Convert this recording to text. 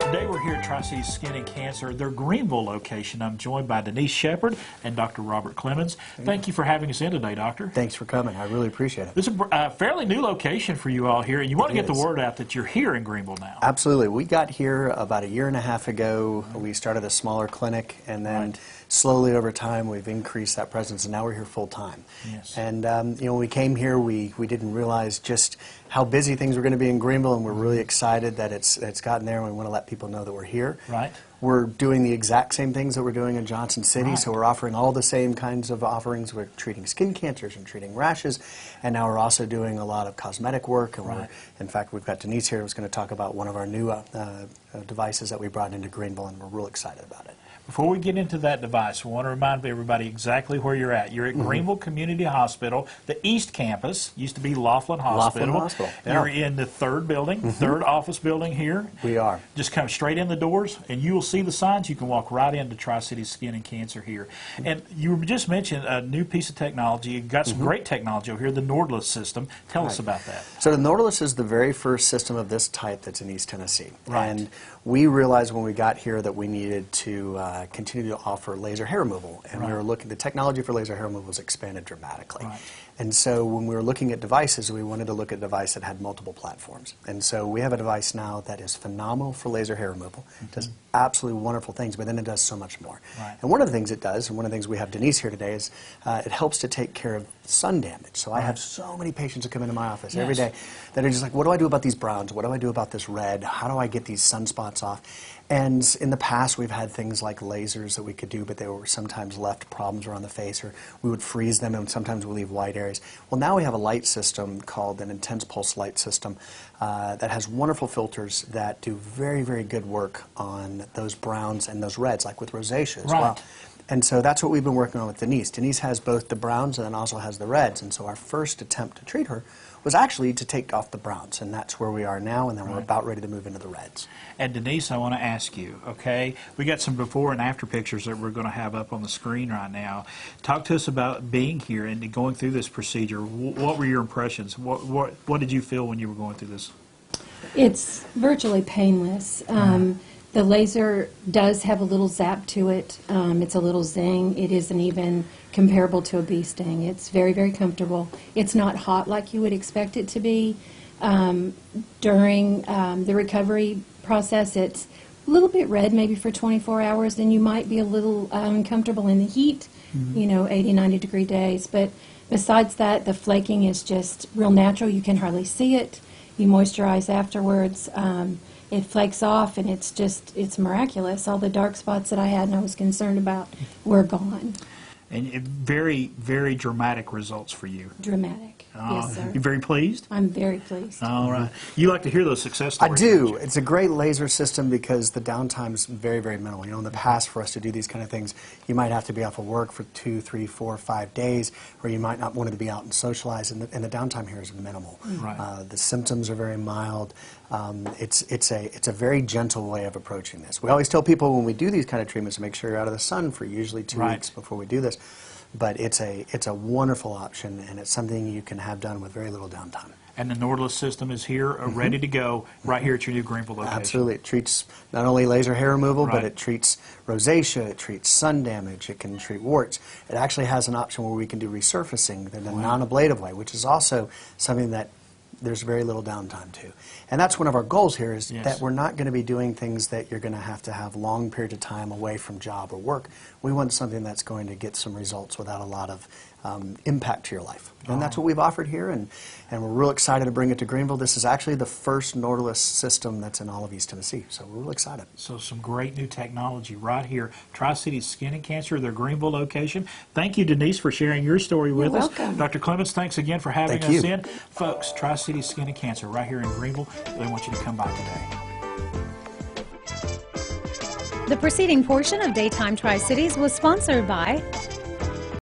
Today we're here at TriCities Skin and Cancer, their Greeneville location. I'm joined by Denise Shepard and Dr. Robert Clemens. Thank you for having us in today, Doctor. Thanks for coming. I really appreciate it. This is a fairly new location for you all here, and you want to get the word out that you're here in Greeneville now. Absolutely. We got here about a year and a half ago. We started a smaller clinic, and then slowly over time we've increased that presence, and now we're here full time. Yes. And you know, when we came here, we didn't realize just how busy things were going to be in Greeneville, and we're really excited that it's gotten there, and we want to let people know that we're here. Right. We're doing the exact same things that we're doing in Johnson City, so we're offering all the same kinds of offerings. We're treating skin cancers and treating rashes, and now we're also doing a lot of cosmetic work. And we're, in fact, we've got Denise here who's going to talk about one of our new devices that we brought into Greeneville, and we're real excited about it. Before we get into that device, we want to remind everybody exactly where you're at. You're at Greeneville Community Hospital, the East Campus, used to be Laughlin Hospital. Laughlin Hospital. Yeah. You're in the third building, third office building here. We are. Just come straight in the doors, and you will see the signs. You can walk right into TriCities Skin and Cancer here. And you just mentioned a new piece of technology. You've got some great technology over here, the nordlys system. Tell us about that. So the nordlys is the very first system of this type that's in East Tennessee. Right. And we realized when we got here that we needed to continue to offer laser hair removal, and we were looking. The technology for laser hair removal was expanded dramatically, and so when we were looking at devices, we wanted to look at a device that had multiple platforms. And so we have a device now that is phenomenal for laser hair removal. It does absolutely wonderful things, but then it does so much more. And one of the things it does, and one of the things we have Denise here today, is it helps to take care of sun damage. So I have so many patients who come into my office every day that are just like, what do I do about these browns? What do I do about this red? How do I get these sunspots off? And in the past, we've had things like lasers that we could do, but they were sometimes left problems around the face, or we would freeze them, and sometimes we leave white areas. Well, now we have a light system called an intense pulse light system that has wonderful filters that do very, very good work on those browns and those reds, like with rosacea as well. And so that's what we've been working on with Denise. Denise has both the browns and then also has the reds. And so our first attempt to treat her was actually to take off the browns. And that's where we are now, and then we're about ready to move into the reds. And Denise, I want to ask you, okay, we got some before and after pictures that we're going to have up on the screen right now. Talk to us about being here and going through this procedure. What were your impressions? What did you feel when you were going through this? It's virtually painless. The laser does have a little zap to it. It's a little zing. It isn't even comparable to a bee sting. It's very, very comfortable. It's not hot like you would expect it to be. During the recovery process, it's a little bit red maybe for 24 hours. Then you might be a little uncomfortable in the heat, you know, 80, 90-degree days. But besides that, the flaking is just real natural. You can hardly see it. You moisturize afterwards. It flakes off, and it's miraculous. All the dark spots that I had and I was concerned about were gone. And very, very dramatic results for you. Dramatic, yes, sir. You're very pleased? I'm very pleased. All right. You like to hear those success stories? I do. It's a great laser system because the downtime is very, very minimal. You know, in the past, for us to do these kind of things, you might have to be off of work for 2, 3, 4, 5 days, or you might not want to be out and socialize, and the downtime here is minimal. The symptoms are very mild. It's a very gentle way of approaching this. We always tell people when we do these kind of treatments to make sure you're out of the sun for usually 2 weeks before we do this. But it's a wonderful option, and it's something you can have done with very little downtime. And the nordlys system is here, ready to go, right here at your new Greeneville location. Absolutely. It treats not only laser hair removal, but it treats rosacea, it treats sun damage, it can treat warts. It actually has an option where we can do resurfacing in a non-ablative way, which is also something that there's very little downtime to. And that's one of our goals here, is that we're not going to be doing things that you're going to have long periods of time away from job or work. We want something that's going to get some results without a lot of impact to your life. And that's what we've offered here, and we're real excited to bring it to Greeneville. This is actually the first nordlys system that's in all of East Tennessee, so we're real excited. So some great new technology right here. TriCities Skin and Cancer, their Greeneville location. Thank you, Denise, for sharing your story with us. You're welcome. Dr. Clemens, thanks again for having us in. Folks, TriCities Skin and Cancer right here in Greeneville. They want you to come by today. The preceding portion of Daytime TriCities was sponsored by